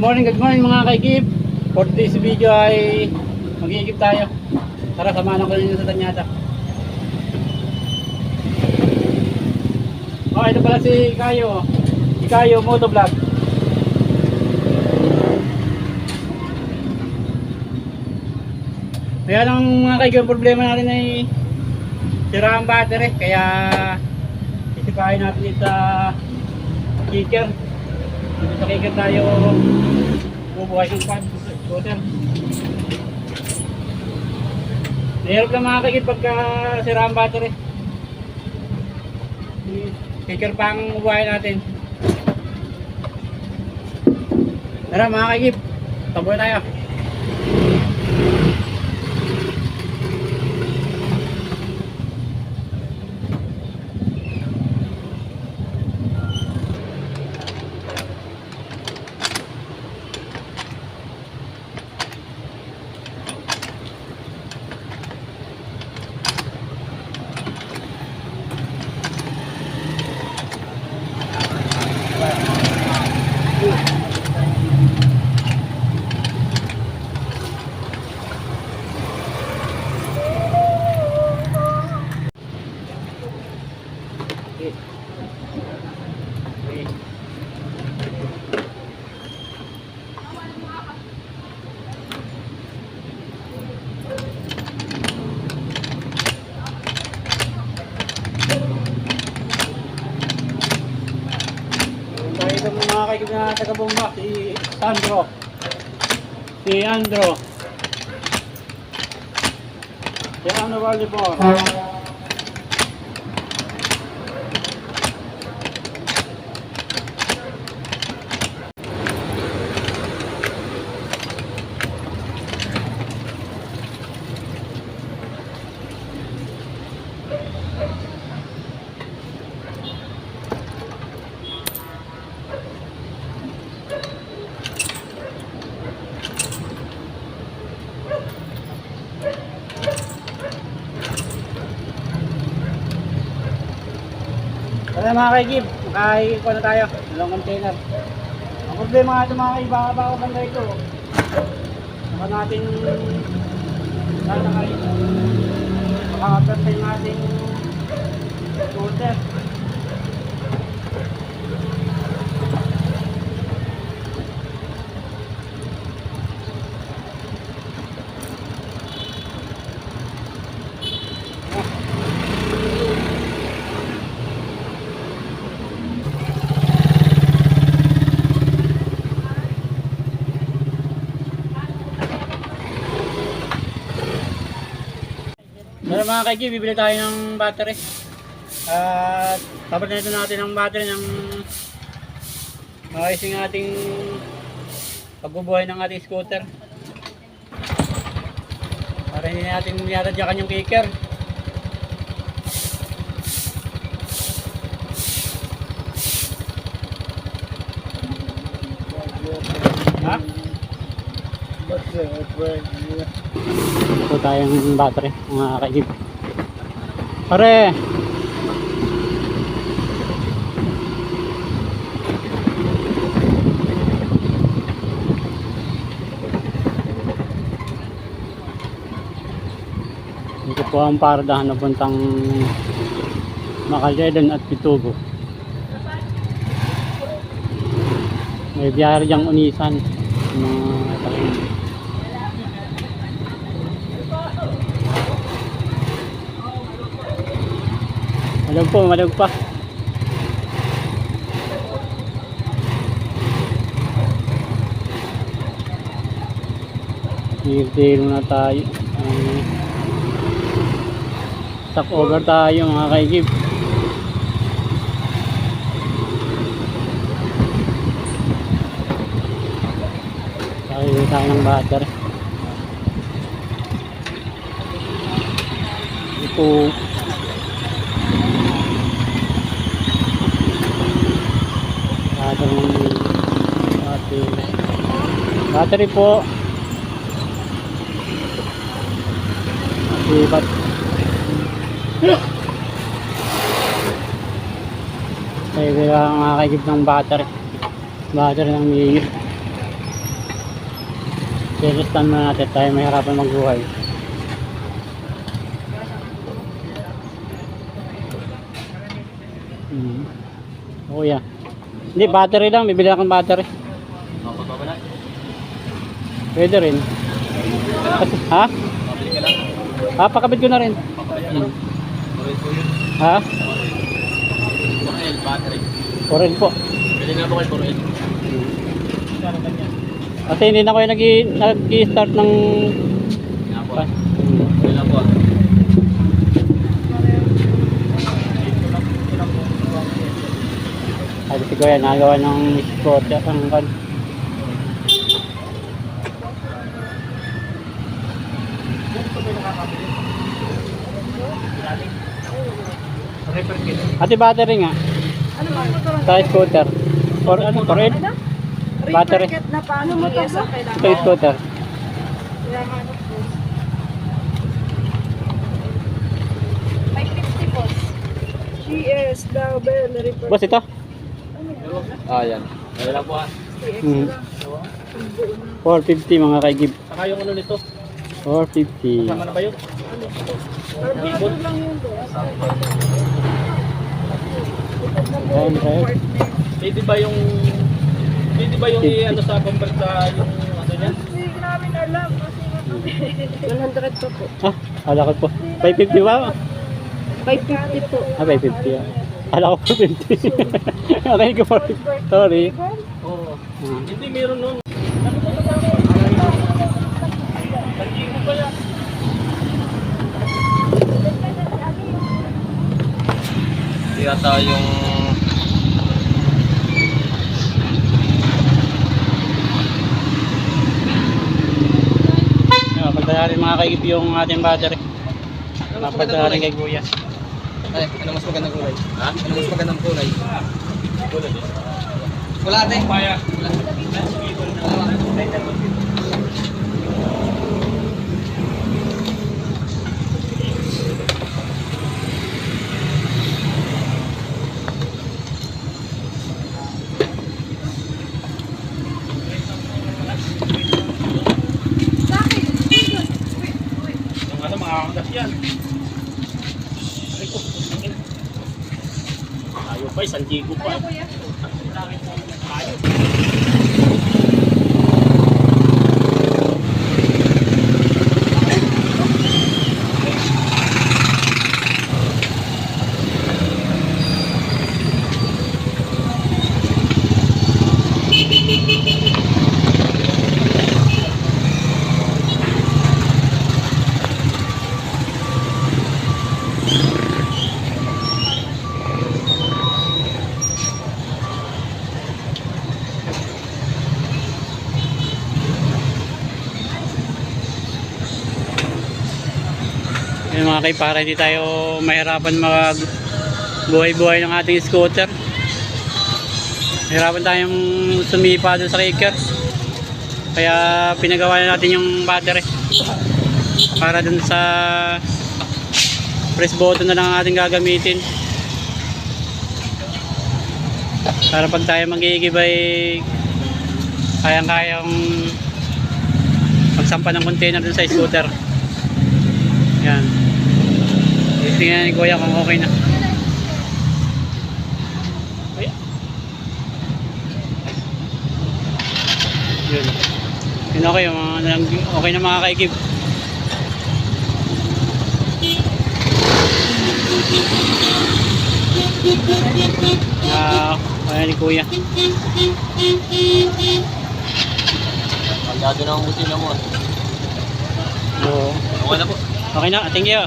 Good morning mga kaikip. For this video ay mag-iikip tayo. Tara, samahan ko rin sa Tanyata. Oh, ito pala si Kayo. Si Kayo Motovlog. Kaya lang mga kaikip, ang problema natin ay sira ang battery. Kaya isipahin natin dito sa kicker. Dito sa kicker tayo bubuhay ng scooter. Mahirap lang mga kakit pagka sira ang battery. Kicker pa ang bubuhay natin. Tara mga kakit, taboy tayo. Ito mga kaikip na taga-bomba, si Andro. Si Andro Volleyball. Kaya mga kaikip, makakikuha na tayo. Dalawang container. Ang problema nga ito mga kaikip, baka banda ito. Saka natin lalakay. Makakaperte yung ating scooter. Pero mga kaikip, bibili tayo ng battery. At papalitan natin ang battery ng maayos ng ating pagbubuhay ng ating scooter. Para hindi natin yatadyakan yung kicker. Ha? Ito tayong battery mga kaikip. Pare! Ito po ang paradahan na puntang Macaledan at Pitubo. May biyahero diyang Unisan. Malag pa. Dito muna tayo. Stop over tayo mga kaikip. Tayo ng battery. Ito battery po. Sibat. Kaya mga kaikip ng battery ng Mio. I-stand na natin tayo may harapan magbuhay. Oh yeah. Hindi, battery lang. Bibili akong battery. Pwede rin. Ha? Ha? Pakabit ko na rin. Ha? 4L battery. 4L po. Pwede nga po kayo 4L. Kasi hindi na kayo nag-start ng... Nga po. Pwede lang po. Sabi si Kuya, nagawa ng sport ang kan. Ate battery nga. Ano ba motor? Sa scooter. For ano? For it? Battery. Repair kit na paano mo to? Sa scooter. Kaya hanap po. 550 po. GS Double Repair. Boss, ito? Yan. Pwede lang po ha. Hmm. 450 mga kaigib. Saka yung ano nito. 450. Sama na ba yun? Pero lang yun to. Ayan, sir. Pwede ba yung... Pwede ba yung ano sa convert sa yung ano niya? Hindi namin alam kasi 100 pa po. Ah, ala ko po. 550 ba? 550 po. Ah, 550. Ala ko 450. Okay, go for it. Sorry. Oo. Ah. Hindi, meron nun. Nag-iingo pa yan. Yata yung... Pagdaharin mga kaigib yung ating battery. Pagdaharin kay Kuya. Ay, ano mas magandang kulay? Ha? Ano mas magandang kulay? Kulay din. Wala ate. Paya. Yung ano, mga angkas yan. Ay ko. Ayaw pa, isang jigo pa. Ayaw. Yung mga kay, para hindi tayo mahirapan mag buhay-buhay ng ating scooter. Mahirapan tayong sumipa doon sa kicker. Kaya pinagawa na natin yung battery. Para doon sa press button na lang ang ating gagamitin. Para pag tayo mag-iigib ay kayang-kayang magsampa ng container doon sa scooter. Yan. Tingnan ni Kuya kung okay na. Ay. Yun. Yun okay. Okay na mga kaikib. Kaya ni Kuya. Pagkado na ang buti na mo. Oo. Okay na po. Okay na, thank you.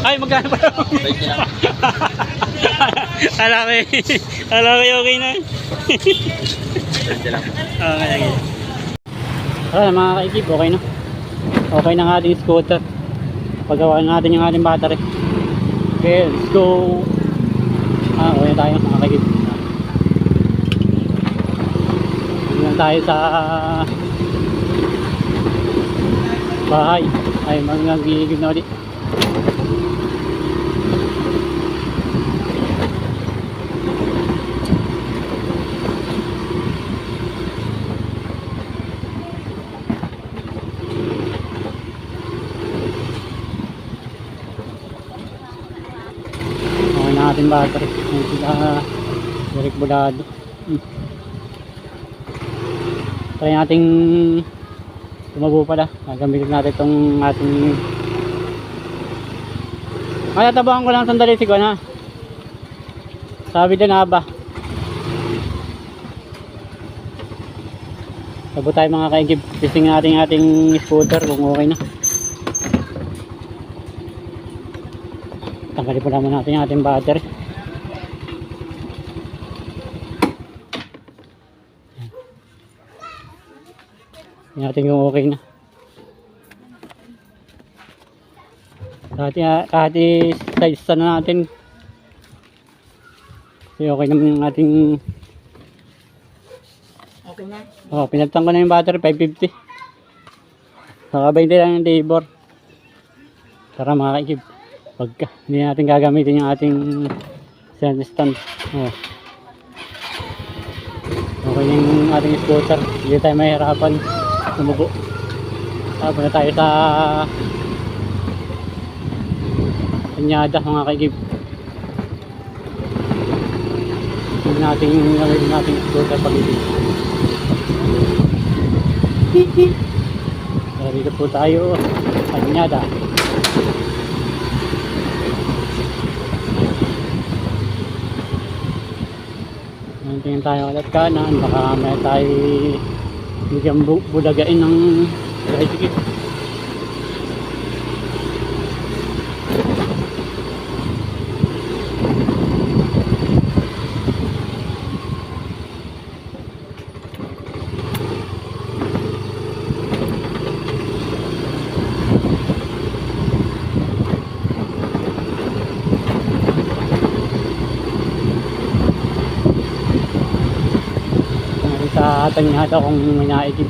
Ay, magkano pa lang? Bait na lang. Alam ko okay na. Bait na lang. Okay, thank you. Tara mga kaikip, okay na. Okay na nga ating scooter. Paggawa natin yung ating battery. Okay, let's go. Okay na tayo mga kaikip. Tingnan tayo sa bahay. Ay, mag-gigib na ulit. ating battery. Yung direct bulado. Try nating tumago pala. Gagamitin natin itong ating matatabahan ko lang sandali si Gwan ha. Sabi din haba. Sabo tayo mga kaigib. Testing natin ating scooter kung okay na. Tanggalin po naman natin yung ating battery. Tingnan natin kung okay na. Kahit i-size na natin. Kasi okay naman yung ating Okay na. pinagtang ko na yung battery 550. Saka 20 lang yung labor. Tara mga kaigib. Pagka hindi natin gagamitin yung ating stand. Okay na yung ating scooter. Hindi tayo mahirapan tumugo. Tapos na tayo sa kanyada mga kaigib. Hindi natin gamitin natin scooter pag-ibig. Kaya dito po tayo kanyada. Tingin tayo ulit kanan, baka may tayo bigyan bulagain ng tricycle. Sa tanyada kung may naigib.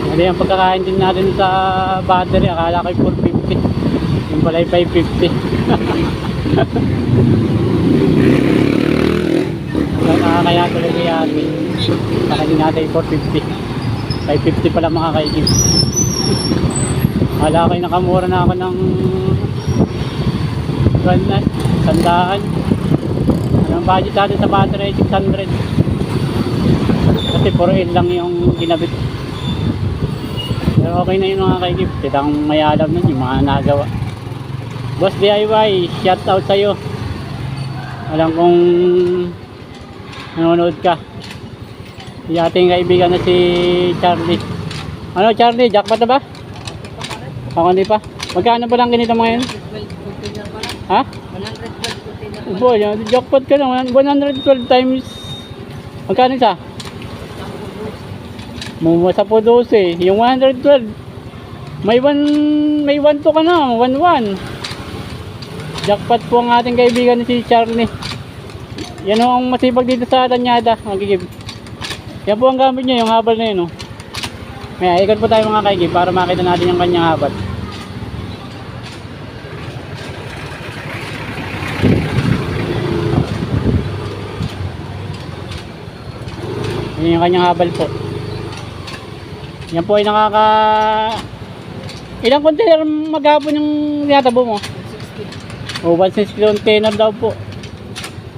Hindi ang pagkakain din natin sa battery, akala ko 450. Yung pala 550. Nakakaya tuloy ko yan. Nakaling natin 450. 550 pala mga kaigib. Wala kayo nakamura na ako ng sandaan. Anong budget natin sa battery? 600. Kasi 4L lang yung ginabit. Pero okay na yun mga kaigib. Kitang may alam nun yung mga nagawa. Boss DIY, shout out sa'yo. Alam kong nanonood ka. Yung ating kaibigan na si Charlie. Ano Charlie, jackpot na ba? Ako hindi pa. Magkano ba lang ganito mga yun? Ha? 112 boy, jackpot ka na. 112 times. Magkano isa? Mumasa po 12. Yung 112. May 1 to ka na. 1-1. Jackpot po ang ating kaibigan si Charlie. Yan o ang masipag dito sa tanyada. Magigib. Yan po ang gamit niya, yung habal na yun. Oh. May ikot po tayo mga kaigib para makita natin yung kanyang habal. Yan yung kanyang habal po. Yan po ay ilang container maghapon yung tinatabo mo? O 160 container daw po.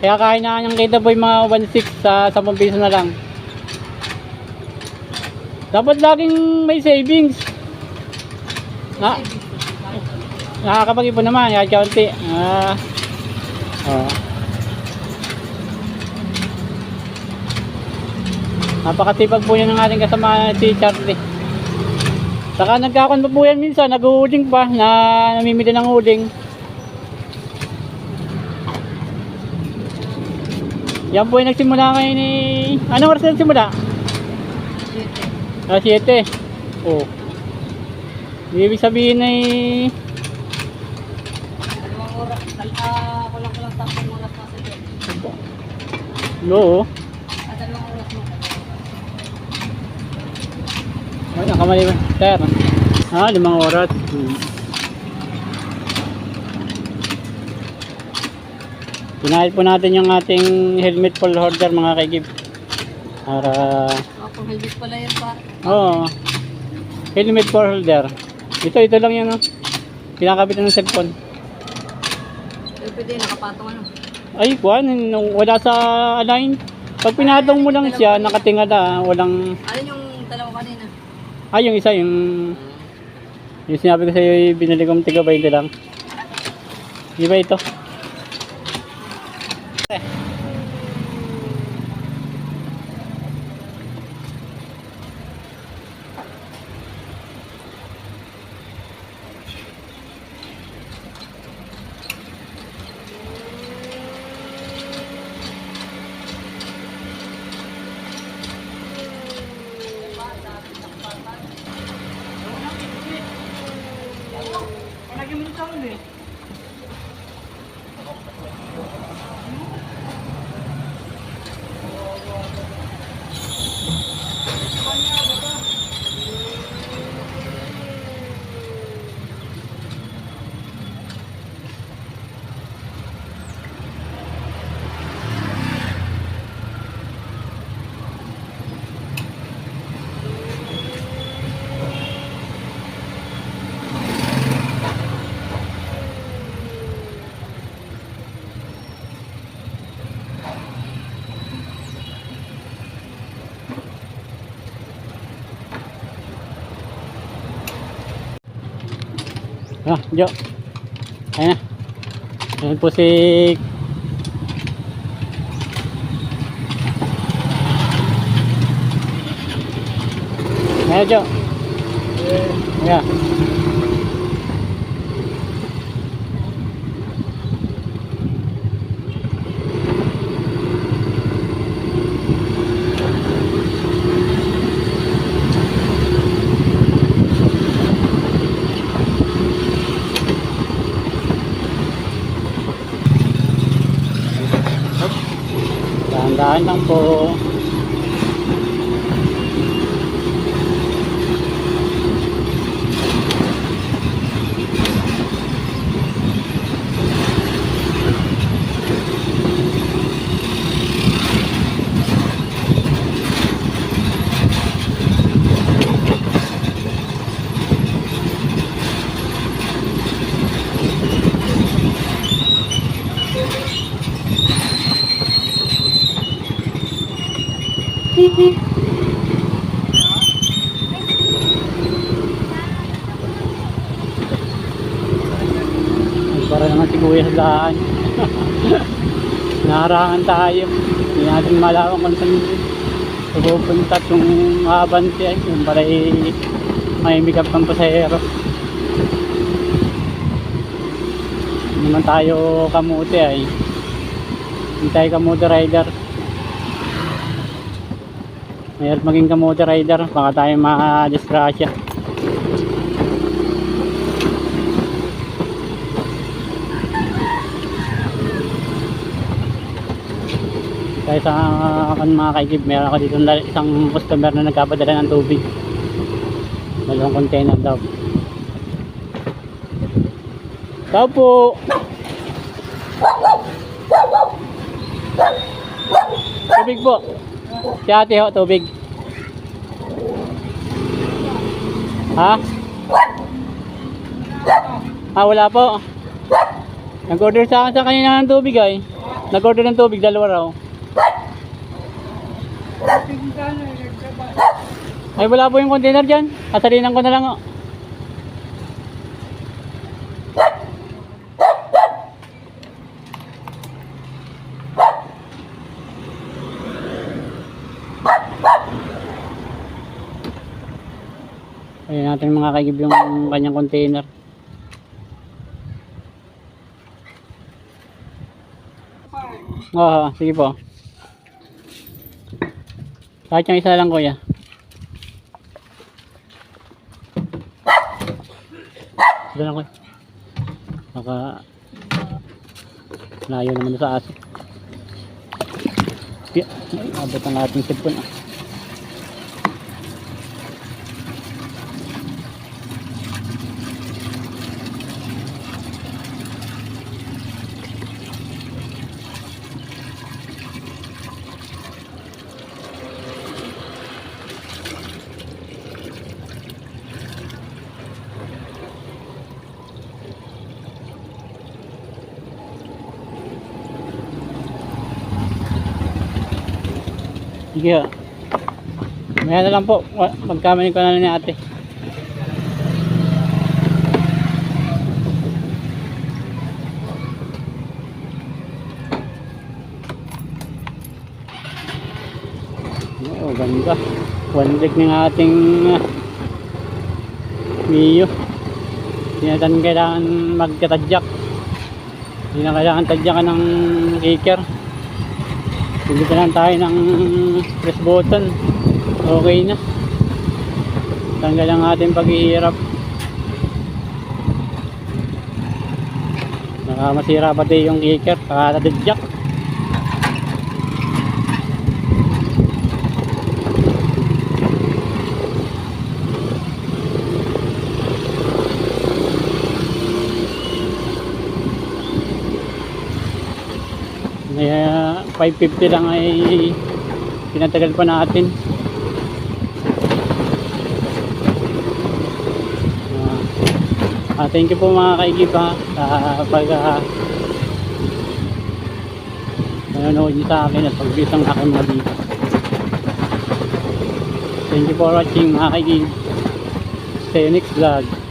Kaya kaya na kanyang kita po yung mga 1.6 sa 10 piso na lang. Dapat laging may savings. Nakakapag-ipon naman kahit kaunti. Napakatipag po yan ng ating kasama si Charlie. Saka nagkakon pa po yan minsan, nag-uuling pa na namimili ng uling. Yan po yung nagsimula ngayon ni... Anong oras na nagsimula? 7. 7. Oh. Ibig sabihin ay... Dalawang oras. Kulang-kulang 10 oras na sa dyan. No. Dalawang oras mo. Ay, nakamali ba? Sir. 5 oras. Pinahit po natin yung ating helmet full holder mga kaigib. Para... Kung helmet pala yan pa. Oo. Helmet full holder. Ito lang yan, oh. Pinakabitan ng cellphone. Pwede, nakapatong ano. Ay, kuhan. Wala sa align. Pag pinatong mo lang siya, nakatingala. Walang... Alin yung dalawa kanina? Ay, yung isa, yung sinabi ko sa'yo, binili kong tiga 20 lang. Di ba ito? Jo. Ayan na. Ayan po si... Ayan, Jo. Ayan. Dahan-dahan lang po. Para naman si Kuya sa daan. Naharangan tayo. Hindi natin malaman kung saan pupunta at yung maabante ay yung para may make up ng pasahero. Hindi naman tayo kamote ay. Hindi tayo kamote rider. Mayroon maging kamote rider. Baka tayo ma-disgrasya. Kaya sa mga kaigib, meron ako dito isang customer na nagkapadala ng tubig. Dalawang container daw. Tao po! Tubig po! Si ate ho, tubig. Ha? Wala po. Nag-order sa akin sa kanina ng tubig ay. Nag-order ng tubig, 2 raw. Ay wala po yung container dyan. Kasalinan ko na lang. Ayun natin mga kaigib yung kanyang container. Oo, sige po. Kahit yung isa lang kuya. Ito lang kuya. Baka layo naman sa aso. Abot ang ating cellphone. Sige ha. Maya na lang po. Magkamali ko na lang ni ate. Oh, ganda. One leg ng ating Mio. Hindi na tayo kailangan magkatadyak. Hindi na kailangan tadyakan ng kicker. Hindi pa lang tayo ng press button. Okay na. Tanggal ang ating paghihirap. Masira pati yung kicker. Kakatadyak. Kaya 550 lang ay pinatagal pa natin. Thank you po mga kaigib sa pag nanonood niyo sa akin at pagbisang aking mga video. Thank you for watching mga kaigib. See you next vlog.